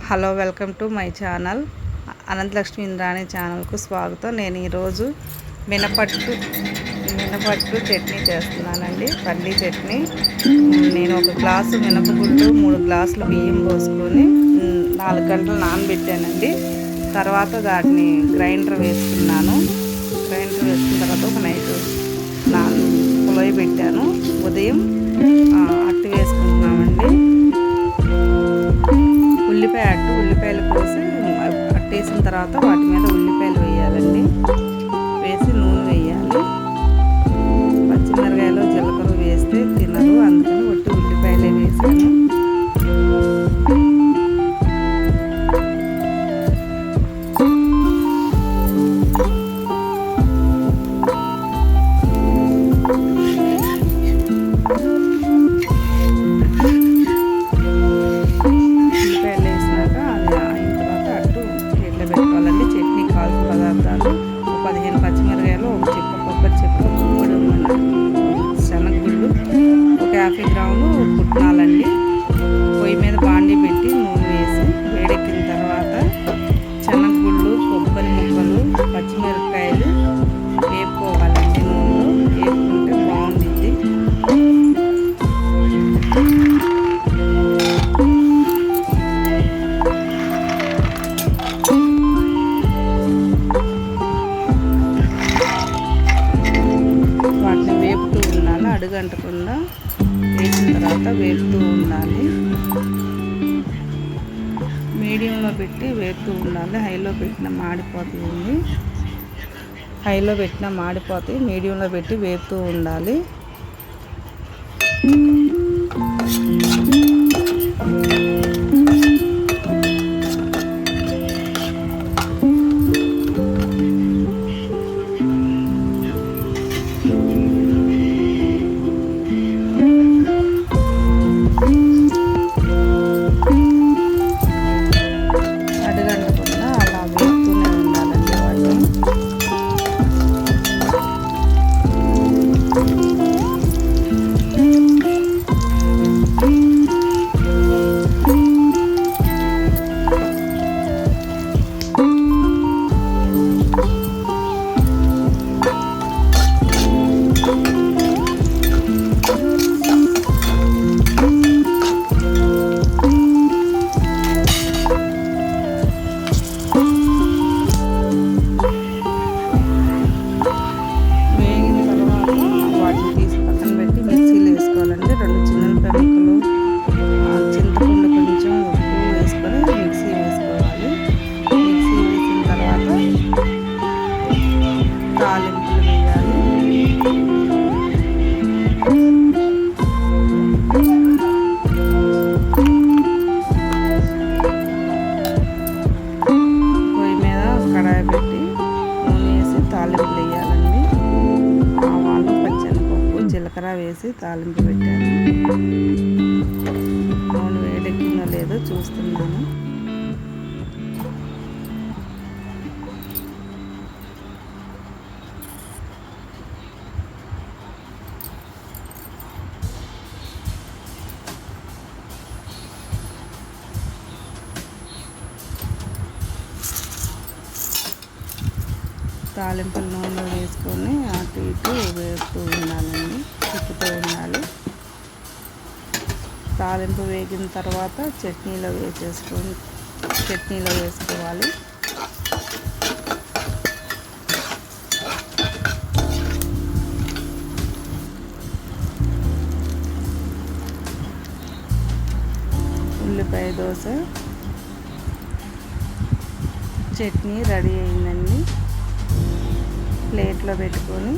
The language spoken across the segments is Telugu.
Hello, welcome to my channel. Ananthalakshmi Indrani ఛానల్కు స్వాగతం. నేను ఈరోజు మినపట్టు చట్నీ చేస్తున్నానండి, పల్లీ చట్నీ. నేను ఒక గ్లాసు మినపగుళ్ళు, 3 గ్లాసులు బియ్యం పోసుకొని 4 గంటలు నానబెట్టానండి. తర్వాత దాన్ని గ్రైండర్ వేసుకున్నాను. గ్రైండర్ వేసుకున్న తర్వాత ఒక నైట్ పులయ పెట్టాను. ఉదయం అట్టు వేసుకుంటున్నామండి. ఉల్లిపాయలు కోసి అట్టేసిన తర్వాత వాటి మీద ఉల్లిపాయలు వేయాలండి. వేసి నూనె వేయాలి. పచ్చిమిరకాయలు జీలకర్ర వేస్తే తినరు, అందుకని ఒట్టి ఉల్లిపాయలే వేసాను. చట్నీ కావాల్సిన పదార్థాలు: 15 పచ్చిమిరకాయలు, ఒక చిప్ప కొబ్బరి చిప్ప, గుప్పెడు శనగగుళ్ళు, ఒక 50 గ్రాములు పుట్నాలండి. పొయ్యి మీద బాండీ పెట్టి నూనె వేసి వేడెక్కిన తర్వాత శనగగుళ్ళు, కొబ్బరి ముక్కలు, పచ్చిమిరపకాయలు వేపుకోవాలండి. నూనెలో వేపుకుంటే బాగుంటుంది. అడుగంటకుండా వేసిన తర్వాత వేపుతూ ఉండాలి. మీడియంలో పెట్టి వేపుతూ ఉండాలి. హైలో పెట్టిన మాడిపోతాయి. మీడియంలో పెట్టి వేపుతూ ఉండాలి. చింతపండు కొంచెం ఉప్పు వేసుకొని మిక్సీ వేసుకోవాలి. మిక్సీ వేసిన తర్వాత తాలింపులు వేయాలి. పొయ్యి మీద కడాయి పెట్టి నూనె వేసి తాలింపులు వేయాలండి. ఆవాలు, పచ్చెనపప్పు, జీలకర్ర వేసి తాలింపు పెట్టాను. నూనె వేడెక్కిందో లేదో చూస్తున్నాను. తాలింపులు నూనెలో వేసుకొని అటు ఇటు వేస్తూ ఉండాలండి, తిప్పుతూ ఉండాలి. తాలింపు వేగిన తర్వాత చట్నీలో వేసుకోవాలి. ఉల్లిపాయ దోశ చట్నీ రెడీ అయిందండి. ప్లేట్లో పెట్టుకొని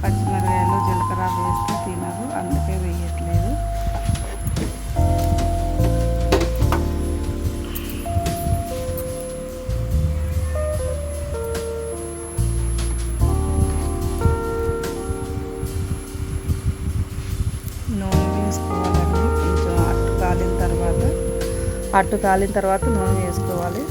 పచ్చిమిరకాయలు జీలకర్ర వేస్తే తినరు, అందుకే వేయట్లేదు. నూనె వేసుకోవాలండి. కొంచెం అట్టు కాలిన తర్వాత నూనె వేసుకోవాలి.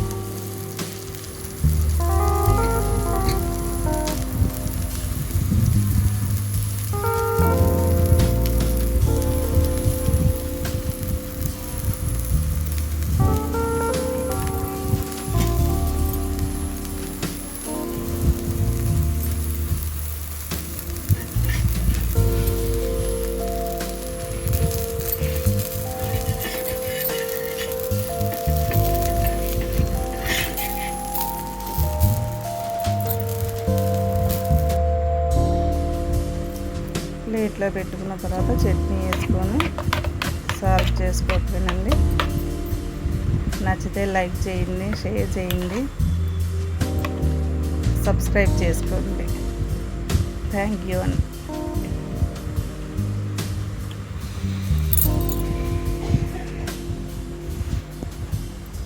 ప్లేట్లో పెట్టుకున్న తర్వాత చట్నీ వేసుకొని సర్వ్ చేసుకోవట్లేనండి. నచ్చితే లైక్ చేయండి, షేర్ చేయండి, సబ్స్క్రైబ్ చేసుకోండి. థ్యాంక్ యూ అండి.